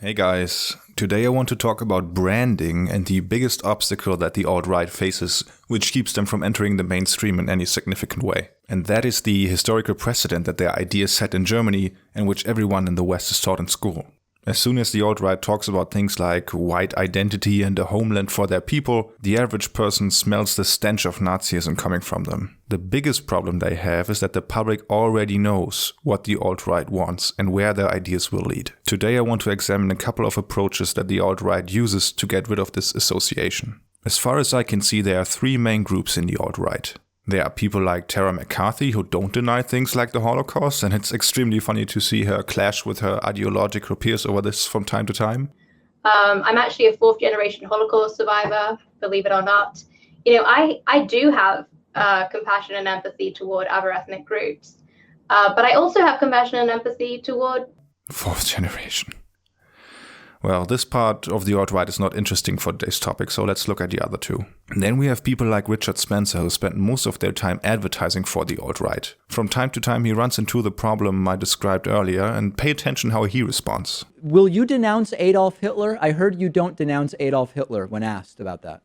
Hey guys, today I want to talk about branding and the biggest obstacle that the alt-right faces, which keeps them from entering the mainstream in any significant way. And that is the historical precedent that their ideas set in Germany and which everyone in the West is taught in school. As soon as the alt-right talks about things like white identity and a homeland for their people, the average person smells the stench of Nazism coming from them. The biggest problem they have is that the public already knows what the alt-right wants and where their ideas will lead. Today I want to examine a couple of approaches that the alt-right uses to get rid of this association. As far as I can see, there are three main groups in the alt-right. There are people like Tara McCarthy who don't deny things like the Holocaust, and it's extremely funny to see her clash with her ideological peers over this from time to time. I'm actually a fourth generation Holocaust survivor, believe it or not. I do have compassion and empathy toward other ethnic groups, but I also have compassion and empathy toward... Fourth generation. Well, this part of the alt-right is not interesting for today's topic, so let's look at the other two. And then we have people like Richard Spencer, who spend most of their time advertising for the alt-right. From time to time he runs into the problem I described earlier, and pay attention how he responds. Will you denounce Adolf Hitler? I heard you don't denounce Adolf Hitler when asked about that.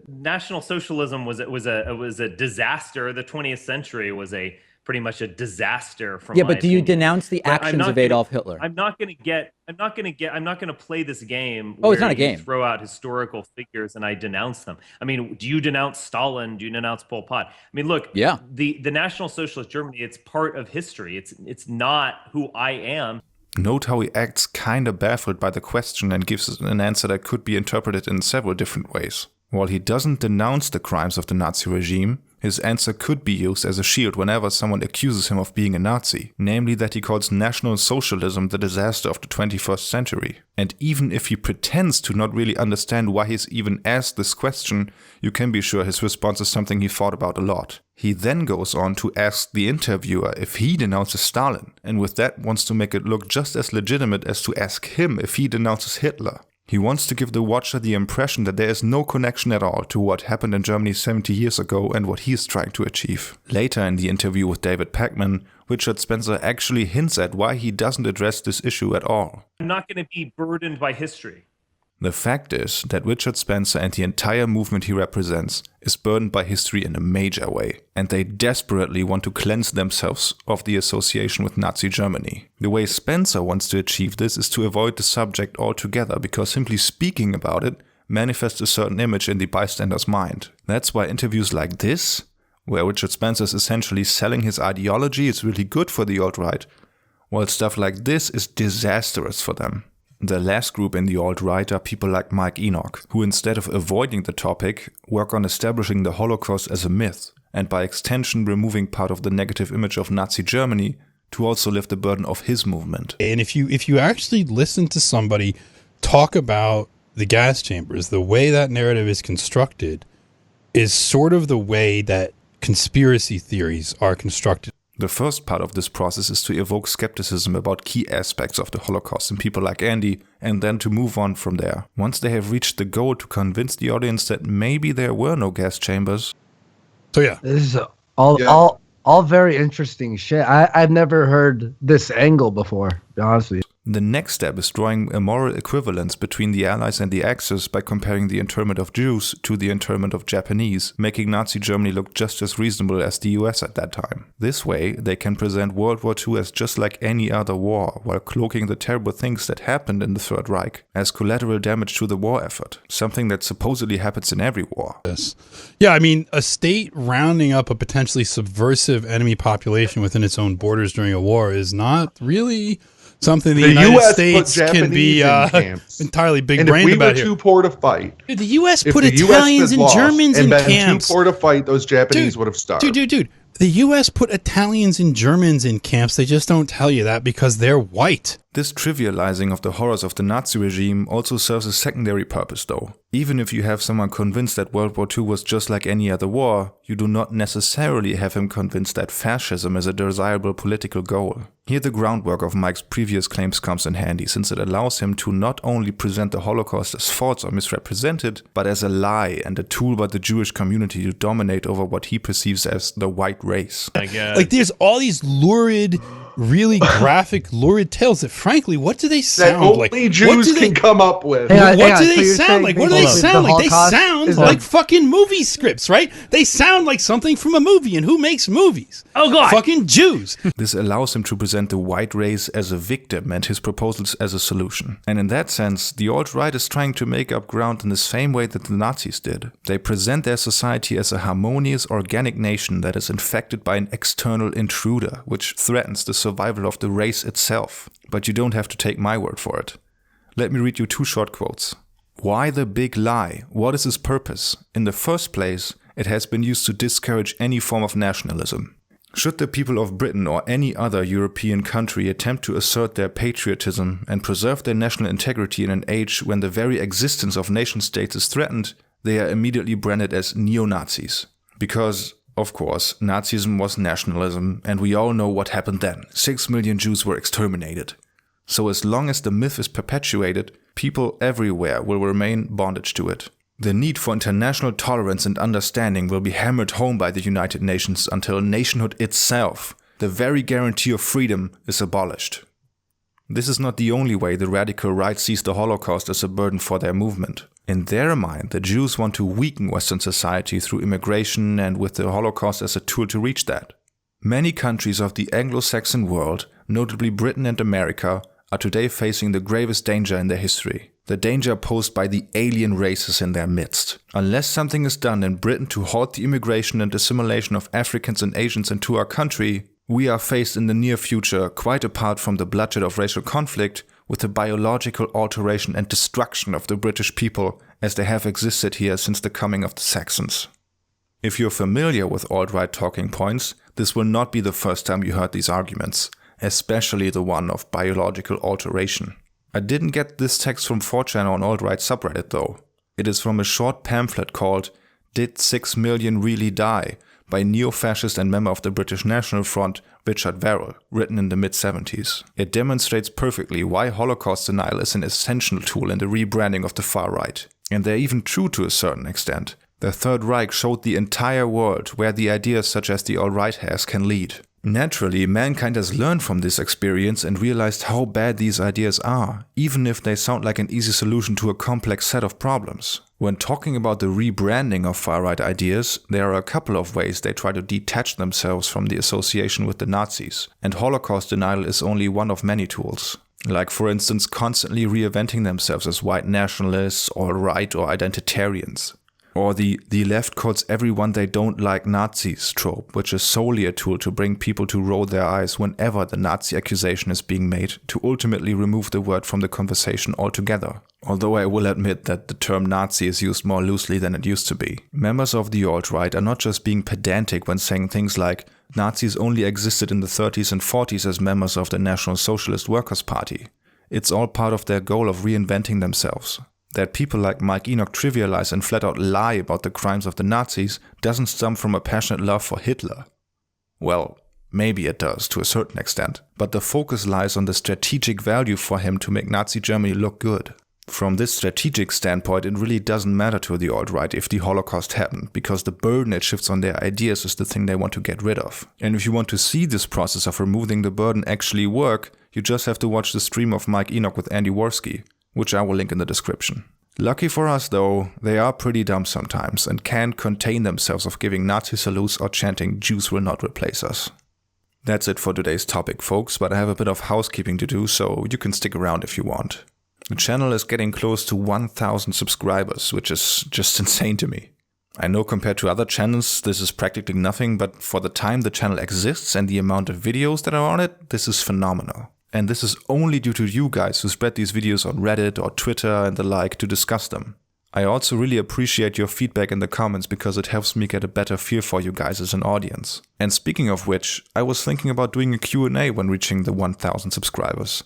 National Socialism was a disaster. The 20th century was pretty much a disaster from my but do you opinion. denounce the actions of Adolf Hitler? I'm not going to play this game Oh, where it's not a you game. throw out historical figures and I denounce them. I mean, do you denounce Stalin? Do you denounce Pol Pot? I mean, look, Yeah. the National Socialist Germany, it's part of history. It's not who I am. Note how he acts kinda baffled by the question and gives an answer that could be interpreted in several different ways. While he doesn't denounce the crimes of the Nazi regime, his answer could be used as a shield whenever someone accuses him of being a Nazi, namely that he calls National Socialism the disaster of the 21st century. And even if he pretends to not really understand why he's even asked this question, you can be sure his response is something he thought about a lot. He then goes on to ask the interviewer if he denounces Stalin, and with that wants to make it look just as legitimate as to ask him if he denounces Hitler. He wants to give the watcher the impression that there is no connection at all to what happened in Germany 70 years ago and what he is trying to achieve. Later in the interview with David Pachman, Richard Spencer actually hints at why he doesn't address this issue at all. I'm not going to be burdened by history. The fact is that Richard Spencer and the entire movement he represents is burdened by history in a major way, and they desperately want to cleanse themselves of the association with Nazi Germany. The way Spencer wants to achieve this is to avoid the subject altogether, because simply speaking about it manifests a certain image in the bystander's mind. That's why interviews like this, where Richard Spencer is essentially selling his ideology, is really good for the alt-right, while stuff like this is disastrous for them. The last group in the alt-right are people like Mike Enoch, who instead of avoiding the topic, work on establishing the Holocaust as a myth, and by extension removing part of the negative image of Nazi Germany to also lift the burden of his movement. And if you actually listen to somebody talk about the gas chambers, the way that narrative is constructed is sort of the way that conspiracy theories are constructed. The first part of this process is to evoke skepticism about key aspects of the Holocaust in people like Andy, and then to move on from there. Once they have reached the goal to convince the audience that maybe there were no gas chambers. So yeah. This is all very interesting shit. I've never heard this angle before, to be honest with you. The next step is drawing a moral equivalence between the Allies and the Axis by comparing the internment of Jews to the internment of Japanese, making Nazi Germany look just as reasonable as the US at that time. This way, they can present World War II as just like any other war, while cloaking the terrible things that happened in the Third Reich as collateral damage to the war effort, something that supposedly happens in every war. Yes. Yeah, I mean, a state rounding up a potentially subversive enemy population within its own borders during a war is not really something the United US States put can be Japanese in camps. entirely big And brained if we about were here. too poor to fight, Dude, the U.S. if put the US Italians had and lost Germans and in been camps. too poor to fight, those Japanese would have starved. Dude. The U.S. put Italians and Germans in camps. They just don't tell you that because they're white. This trivializing of the horrors of the Nazi regime also serves a secondary purpose though. Even if you have someone convinced that World War II was just like any other war, you do not necessarily have him convinced that fascism is a desirable political goal. Here the groundwork of Mike's previous claims comes in handy, since it allows him to not only present the Holocaust as false or misrepresented, but as a lie and a tool by the Jewish community to dominate over what he perceives as the white race. Like there's all these lurid really graphic, lurid tales that, frankly, what do they That sound like? only Jews can come up with. Hang on, What hang on. do So they you're sound saying like? What do they basically sound the like? They Holocaust sound is like fucking movie scripts, right? They sound like something from a movie, and who makes movies? Oh, God. Fucking Jews. This allows him to present the white race as a victim and his proposals as a solution. And in that sense, the alt-right is trying to make up ground in the same way that the Nazis did. They present their society as a harmonious, organic nation that is infected by an external intruder, which threatens the survival of the race itself. But you don't have to take my word for it. Let me read you 2 short quotes. Why the big lie? What is its purpose? In the first place, it has been used to discourage any form of nationalism. Should the people of Britain or any other European country attempt to assert their patriotism and preserve their national integrity in an age when the very existence of nation-states is threatened, they are immediately branded as neo-Nazis. Because, of course, Nazism was nationalism, and we all know what happened then. 6 million Jews were exterminated. So as long as the myth is perpetuated, people everywhere will remain bondage to it. The need for international tolerance and understanding will be hammered home by the United Nations until nationhood itself, the very guarantee of freedom, is abolished. This is not the only way the radical right sees the Holocaust as a burden for their movement. In their mind, the Jews want to weaken Western society through immigration and with the Holocaust as a tool to reach that. Many countries of the Anglo-Saxon world, notably Britain and America, are today facing the gravest danger in their history. The danger posed by the alien races in their midst. Unless something is done in Britain to halt the immigration and assimilation of Africans and Asians into our country, we are faced in the near future, quite apart from the bloodshed of racial conflict, with the biological alteration and destruction of the British people as they have existed here since the coming of the Saxons. If you're familiar with alt-right talking points, this will not be the first time you heard these arguments, especially the one of biological alteration. I didn't get this text from 4chan or an alt-right subreddit though. It is from a short pamphlet called Did 6 Million Really Die? By neo-fascist and member of the British National Front Richard Verrill, written in the mid-70s. It demonstrates perfectly why Holocaust denial is an essential tool in the rebranding of the far right. And they're even true to a certain extent. The Third Reich showed the entire world where the ideas such as the alt-right has can lead. Naturally, mankind has learned from this experience and realized how bad these ideas are, even if they sound like an easy solution to a complex set of problems. When talking about the rebranding of far-right ideas, there are a couple of ways they try to detach themselves from the association with the Nazis, and Holocaust denial is only one of many tools. Like, for instance, constantly reinventing themselves as white nationalists, alt-right or identitarians. Or the left quotes everyone they don't like Nazis trope, which is solely a tool to bring people to roll their eyes whenever the Nazi accusation is being made, to ultimately remove the word from the conversation altogether. Although I will admit that the term Nazi is used more loosely than it used to be. Members of the alt-right are not just being pedantic when saying things like Nazis only existed in the 30s and 40s as members of the National Socialist Workers' Party. It's all part of their goal of reinventing themselves. That people like Mike Enoch trivialize and flat out lie about the crimes of the Nazis doesn't stem from a passionate love for Hitler. Well, maybe it does to a certain extent, but the focus lies on the strategic value for him to make Nazi Germany look good. From this strategic standpoint, it really doesn't matter to the alt-right if the Holocaust happened, because the burden it shifts on their ideas is the thing they want to get rid of. And if you want to see this process of removing the burden actually work, you just have to watch the stream of Mike Enoch with Andy Worski, which I will link in the description. Lucky for us though, they are pretty dumb sometimes and can't contain themselves of giving Nazi salutes or chanting Jews will not replace us. That's it for today's topic, folks, but I have a bit of housekeeping to do, so you can stick around if you want. The channel is getting close to 1,000 subscribers, which is just insane to me. I know compared to other channels this is practically nothing, but for the time the channel exists and the amount of videos that are on it, this is phenomenal. And this is only due to you guys who spread these videos on Reddit or Twitter and the like to discuss them. I also really appreciate your feedback in the comments because it helps me get a better feel for you guys as an audience. And speaking of which, I was thinking about doing a Q&A when reaching the 1,000 subscribers.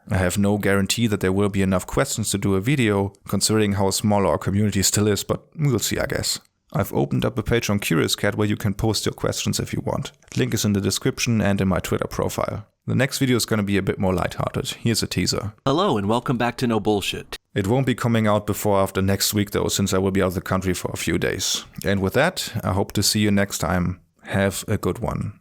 I have no guarantee that there will be enough questions to do a video, considering how small our community still is, but we'll see, I guess. I've opened up a page on Curious Cat where you can post your questions if you want. Link is in the description and in my Twitter profile. The next video is going to be a bit more lighthearted. Here's a teaser. Hello and welcome back to No Bullshit. It won't be coming out before after next week though, since I will be out of the country for a few days. And with that, I hope to see you next time. Have a good one.